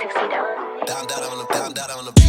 tuxedo. Down on the beat.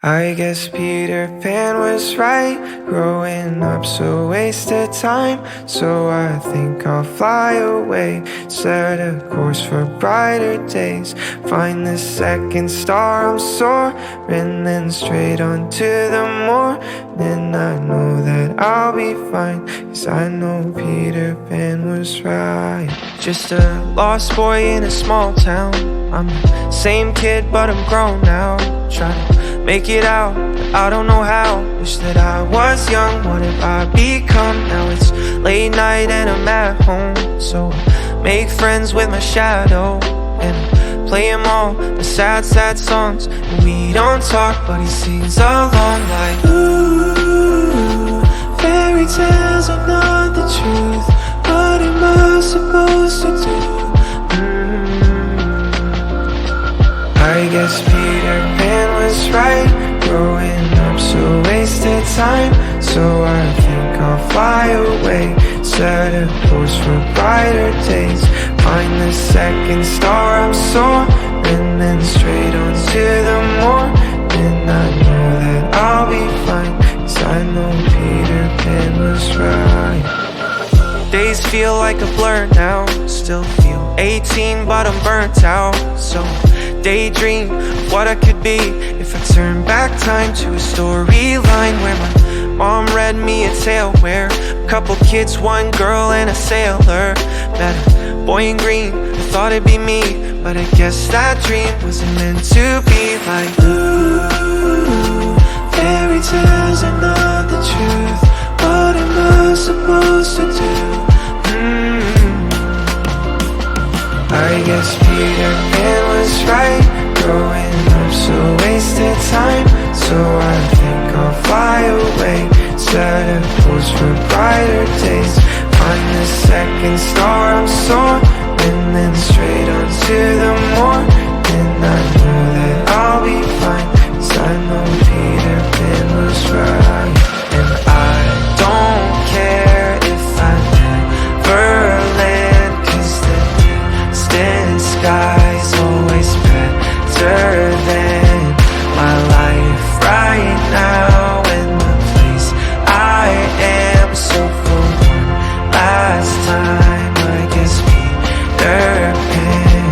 I guess Peter Pan was right. Growing up's a waste of time. So I think I'll fly away, set a course for brighter days. Find the second star, I'm soaring, then straight on to the morning. I know that I'll be fine, 'cause I know Peter Pan was right. Just a lost boy in a small town. I'm the same kid but I'm grown now. Try to make it out, but I don't know how. Wish that I was young, what have I become? Now it's late night and I'm at home, so I make friends with my shadow and I play him all the sad, sad songs. And we don't talk, but he sings along like, ooh, fairy tales are not the truth. What am I supposed to do? I guess Peter Pan was right. Growing up's a waste of time. So I think I'll fly away, set a course for brighter days. Find the second star, I'm soaring, then straight on to the morning. I know that I'll be fine, 'cause I know Peter Pan was right. feel like a blur now. Still feel 18 but I'm burnt out. So daydream of what I could be if I turn back time to a storyline where my mom read me a tale where a couple kids, one girl and a sailor met a boy in green. I thought it'd be me, but I guess that dream wasn't meant to be. Like, ooh, fairy tales are not the truth. What am I supposed to do? I guess Peter Pan was right. Growing up so wasted time. So I think I'll fly away, set a course for brighter days. Find the second star I'm soaring, and then straight on to the morning. I know that I'll be fine, 'cause I know Peter Pan was right. And I don't care if I never land, 'cause the distant sky's always better than my life right now. And the place I am, so for one last time, I guess Peter Pan.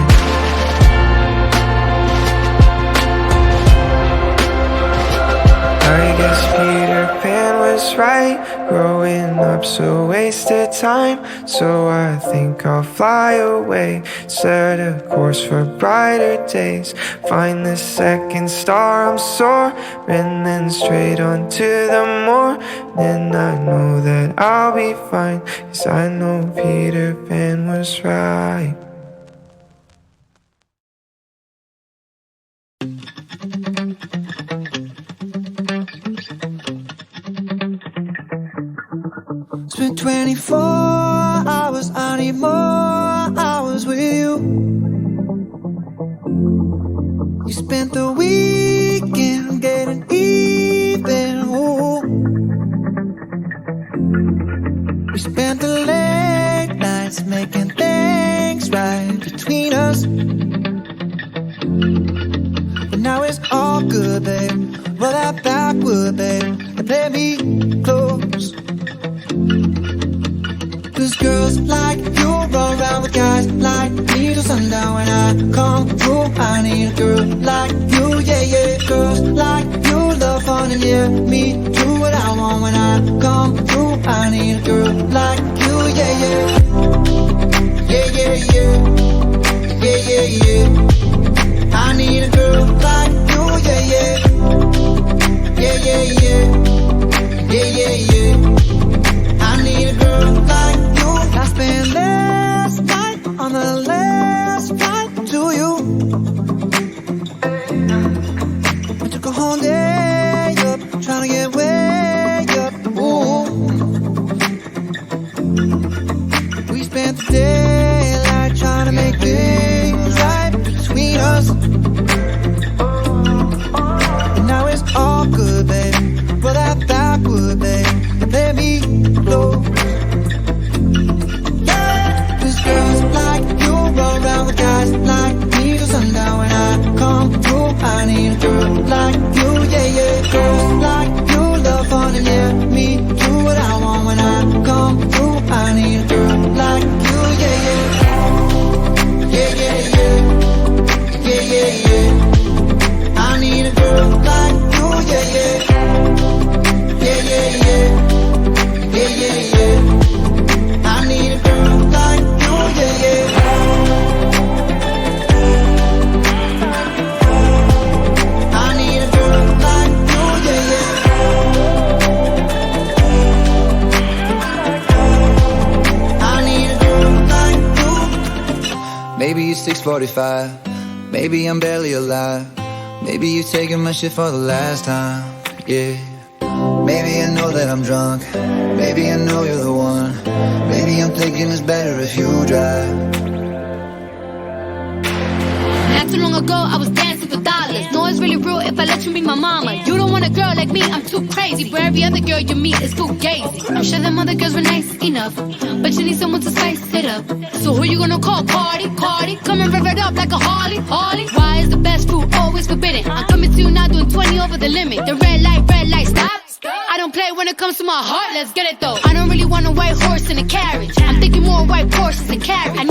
I guess Peter Pan was right. Growing up so wasted time. So I think I'll fly away, set a course for brighter days. Find the second star I'm soaring, then straight on to the morning. I know that I'll be fine, 'cause I know Peter Pan was right. Spent 24 hours, I need more hours with you. You spent the weekend getting even, ooh. We spent the late nights making things right between us. But now it's all good, babe. Roll that backward, babe, and play me close. 'Cause girls like you roll around with guys like me till sundown. When I come through, I need a girl like you, yeah, yeah. Girls like you love fun and yeah, me do what I want. When I come through, I need a girl like you, yeah, yeah. Yeah, yeah, yeah. Yeah, yeah, yeah. I need a girl like you, yeah, yeah. Yeah, yeah, yeah. Yeah, yeah, yeah. I need a girl like you. I spent last night on the last flight to you. I took a whole day up, trying to get way up. Ooh. We spent the daylight trying to make things right between us. And now it's all good, baby. Roll that backward, baby, and let me close. Girls like you roll around with guys like me till sundown. When I come through, I need a girl like you, yeah, yeah. Girls like you love fun and yeah, me do what I want. When I come through, I need a girl like you, yeah, yeah. Yeah, yeah, yeah. Yeah, yeah, yeah. I need a girl like you, yeah, yeah. Yeah, yeah, yeah. Yeah, yeah, yeah. I need a girl like you, yeah, yeah. I need a girl like you, yeah, yeah. I need a girl like you. Maybe it's 6:45. Maybe I'm barely alive. Maybe you're taking my shit for the last time, yeah. Maybe I know that I'm drunk. Maybe I know you're the one. Maybe I'm thinking it's better if you drive. Not too long ago, I was dancing for dollars. No, it's really real if I let you be my mama. You don't want a girl like me, I'm too crazy. Where every other girl you meet is too gazy. I'm sure them other girls were nice enough, but you need someone to spice it up. So who you gonna call? Cardi, Cardi. Come and rev it up like a Harley, Harley. Why is the best fruit always forbidden? I'm coming to you now doing 20 over the limit. The red light, stop. I don't play when it comes to my heart, let's get it though. I don't really want a white horse in a carriage. I'm thinking more gon' ride Porsches and carry. I